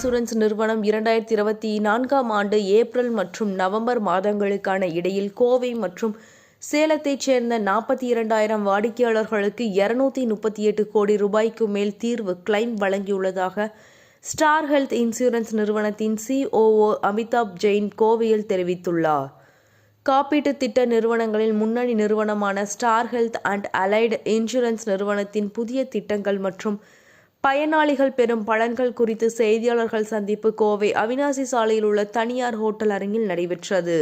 Insurance நிறுவனம் 2024ஆம் ஆண்டு April மற்றும் நவம்பர் மாதங்களுக்கான இடையில் கோவை மற்றும் சேலத்தைச் சேர்ந்த 42,000 வாடிக்கையாளர்களுக்கு 238 கோடி ரூபாய்க்கு மேல் தீர்வு கிளைம் வழங்கியுள்ளதாக ஸ்டார் ஹெல்த் இன்சூரன்ஸ் நிறுவனத்தின் COO அமிதாப் ஜெயின் கோவையில் தெரிவித்துள்ளார். காப்பீட்டு திட்ட நிறுவனங்களில் முன்னணி நிறுவனமான star health and allied insurance நிறுவனத்தின் புதிய திட்டங்கள் மற்றும் பயனாளிகள் பெறும் பலன்கள் குறித்து செய்தியாளர்கள் சந்திப்பு கோவை அவினாசி சாலையில் உள்ள தனியார் ஹோட்டல் அரங்கில் நடைபெற்றது.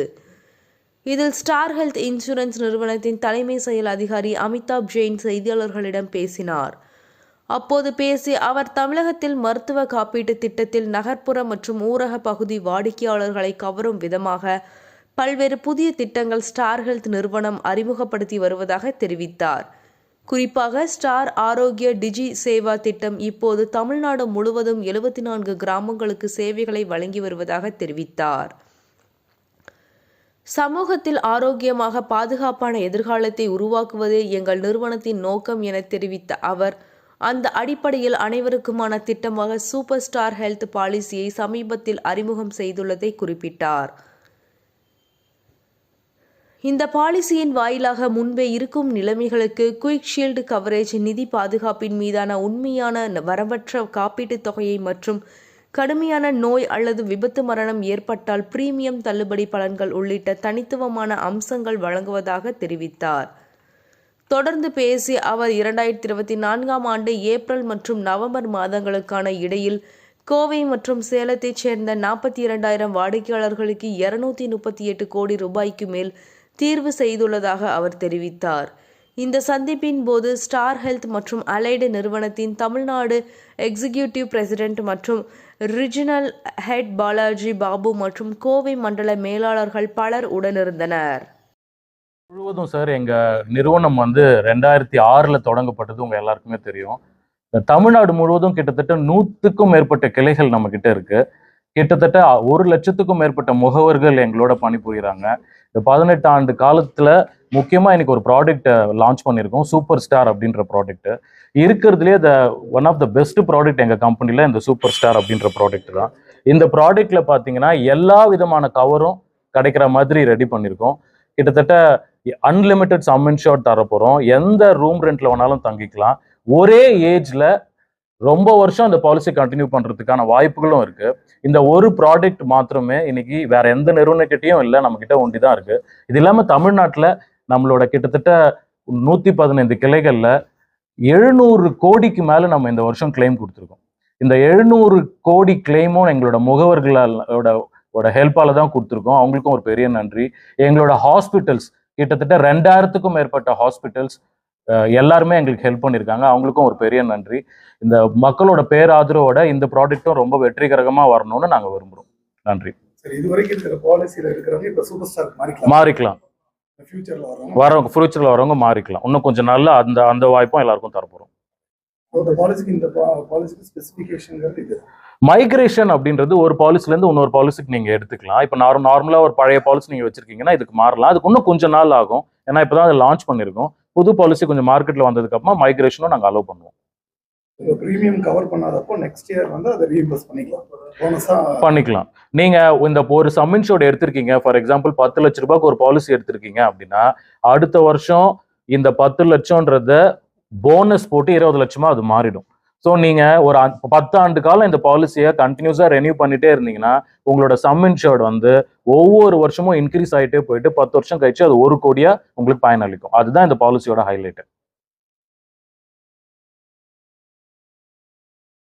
இதில் ஸ்டார் ஹெல்த் இன்சூரன்ஸ் நிறுவனத்தின் தலைமை செயல் அதிகாரி அமிதாப் ஜெயின் செய்தியாளர்களிடம் பேசினார். அப்போது பேசிய அவர், தமிழகத்தில் மருத்துவ காப்பீட்டு திட்டத்தில் நகர்ப்புற மற்றும் ஊரக பகுதி வாடிக்கையாளர்களை கவரும் விதமாக பல்வேறு புதிய திட்டங்கள் ஸ்டார் ஹெல்த் நிறுவனம் அறிமுகப்படுத்தி வருவதாக தெரிவித்தார். குறிப்பாக ஸ்டார் ஆரோக்கிய டிஜி சேவா திட்டம் இப்போது தமிழ்நாடு முழுவதும் 74 கிராமங்களுக்கு சேவைகளை வழங்கி வருவதாக தெரிவித்தார். சமூகத்தில் ஆரோக்கியமாக பாதுகாப்பான எதிர்காலத்தை உருவாக்குவதே எங்கள் நிறுவனத்தின் நோக்கம் என தெரிவித்த அவர், அந்த அடிப்படையில் அனைவருக்குமான திட்டமாக சூப்பர் ஸ்டார் ஹெல்த் பாலிசியை சமீபத்தில் அறிமுகம் செய்துள்ளதை குறிப்பிட்டார். இந்த பாலிசியின் வாயிலாக முன்பே இருக்கும் நிலைமைகளுக்கு குயிக் ஷீல்டு கவரேஜ், நிதி பாதுகாப்பின் மீதான உண்மையான வரம்பற்ற காப்பீட்டுத் தொகையை மற்றும் கடுமையான நோய் அல்லது விபத்து மரணம் ஏற்பட்டால் பிரீமியம் தள்ளுபடி பலன்கள் உள்ளிட்ட தனித்துவமான அம்சங்கள் வழங்குவதாக தெரிவித்தார். தொடர்ந்து பேசிய அவர், 2024ஆம் ஆண்டு ஏப்ரல் மற்றும் நவம்பர் மாதங்களுக்கான இடையில் கோவை மற்றும் சேலத்தைச் சேர்ந்த 42,000 வாடிக்கையாளர்களுக்கு 238 கோடி ரூபாய்க்கு மேல் தீர்வு செய்துள்ளதாக அவர் தெரிவித்தார். இந்த சந்திப்பின் போது ஸ்டார் ஹெல்த் மற்றும் அலைடு நிறுவனத்தின் தமிழ்நாடு எக்ஸிகியூட்டிவ் பிரசிடென்ட் மற்றும் ரிஜினல் ஹெட் பாலாஜி பாபு மற்றும் கோவை மண்டல மேலாளர்கள் பலர் உடனிருந்தனர். முழுவதும் சார், எங்கள் நிறுவனம் 2006 தொடங்கப்பட்டது உங்கள் எல்லாருக்குமே தெரியும். தமிழ்நாடு முழுவதும் கிட்டத்தட்ட 100க்கும் மேற்பட்ட கிளைகள் நம்மக்கிட்ட இருக்கு. கிட்டத்தட்ட 1 லட்சத்துக்கும் மேற்பட்ட முகவர்கள் எங்களோட பணிபுரிகிறாங்க. இந்த 18 ஆண்டு காலத்தில் முக்கியமாக இன்னைக்கு ஒரு ப்ராடக்ட் லான்ச் பண்ணியிருக்கோம், சூப்பர் ஸ்டார் அப்படின்ற ப்ராடக்ட். இருக்கிறதுலே one of the best product எங்கள் கம்பெனியில் இந்த சூப்பர் ஸ்டார் அப்படின்ற ப்ராடக்ட் தான். இந்த ப்ராடக்ட்ல பார்த்தீங்கன்னா எல்லா விதமான கவரும் கிடைக்கிற மாதிரி ரெடி பண்ணியிருக்கோம். கிட்டத்தட்ட அன்லிமிட்டெட் சம் இன்ஷூர்ட் தரப்போகிறோம். எந்த ரூம் ரெண்ட்ல வேணாலும் தங்கிக்கலாம். ஒரே ஏஜ்ல ரொம்ப வருஷம் அந்த பாலிசி கண்டினியூ பண்றதுக்கான வாய்ப்புகளும் இருக்கு. இந்த ஒரு ப்ராடக்ட் மாத்திரமே இன்னைக்கு வேற எந்த நிறுவனக்கிட்டையும் இல்லை, நம்ம கிட்ட ஒண்டி தான் இருக்கு. இது இல்லாம தமிழ்நாட்டில் நம்மளோட கிட்டத்தட்ட 115 கிளைகள்ல 700 கோடிக்கு மேல நம்ம இந்த வருஷம் கிளைம் கொடுத்துருக்கோம். இந்த 700 கோடி கிளைமும் எங்களோட முகவர்களோட ஹெல்ப்பால தான் கொடுத்துருக்கோம். அவங்களுக்கும் ஒரு பெரிய நன்றி. எங்களோட ஹாஸ்பிட்டல்ஸ் கிட்டத்தட்ட 2000க்கும் மேற்பட்ட ஹாஸ்பிட்டல்ஸ் எல்லாருமே எங்களுக்கு ஹெல்ப் பண்ணியிருக்காங்க. அவங்களுக்கும் ஒரு பெரிய நன்றி. இந்த மக்களோட பேராதரவோட இந்த ப்ராடக்ட்டும் ரொம்ப வெற்றிகரமாக வரணும்னு நாங்கள் விரும்புகிறோம். நன்றி. மாறிக்கலாம், ஃபியூச்சர்ல வரவங்க மாறிக்கலாம். இன்னும் கொஞ்சம் நல்லா அந்த வாய்ப்பும் எல்லாருக்கும் தரப்போகிறோம். மைக்ரேஷன் அப்படின்றது ஒரு பாலிசிலேருந்து இன்னொரு பாலிசிக்கு நீங்கள் எடுத்துக்கலாம். இப்போ நார்மலாக ஒரு பழைய பாலிசி நீங்கள் வச்சிருக்கீங்கன்னா இதுக்கு மாறலாம். அதுக்கு இன்னும் கொஞ்சம் நாள் ஆகும். ஏன்னா இப்போ தான் அதை லான்ச் பண்ணியிருக்கோம். புது பாலிசி கொஞ்சம் மார்க்கெட்டில் வந்ததுக்கு அப்புறமா மைக்ரேஷனும் நாங்கள் அலோவ் பண்ணுவோம். பிரீமியம் கவர் பண்ணாதப்போ நெக்ஸ்ட் இயர் அதை ரீஇம்பர்ஸ் பண்ணிக்கலாம். நீங்கள் இந்த ஒரு சம் இன்ஷூர்ட் எடுத்திருக்கீங்க, ஃபார் எக்ஸாம்பிள் 10 லட்ச ரூபாய்க்கு ஒரு பாலிசி எடுத்திருக்கீங்க அப்படின்னா அடுத்த வருஷம் இந்த 10 லட்சம்ன்றத போனஸ் போட்டு 20 லட்சமா அது மாறிடும். ஸோ நீங்கள் ஒரு 10 ஆண்டு காலம் இந்த பாலிசியை கண்டினியூஸாக ரெனியூ பண்ணிட்டே இருந்தீங்கன்னா உங்களோட சம் இன்ஷூர்ட் ஒவ்வொரு வருஷமும் இன்க்ரீஸ் ஆகிட்டே போயிட்டு 10 வருஷம் கழிச்சு அது 1 கோடியா உங்களுக்கு பயனளிக்கும். அதுதான் இந்த பாலிசியோட ஹைலைட்.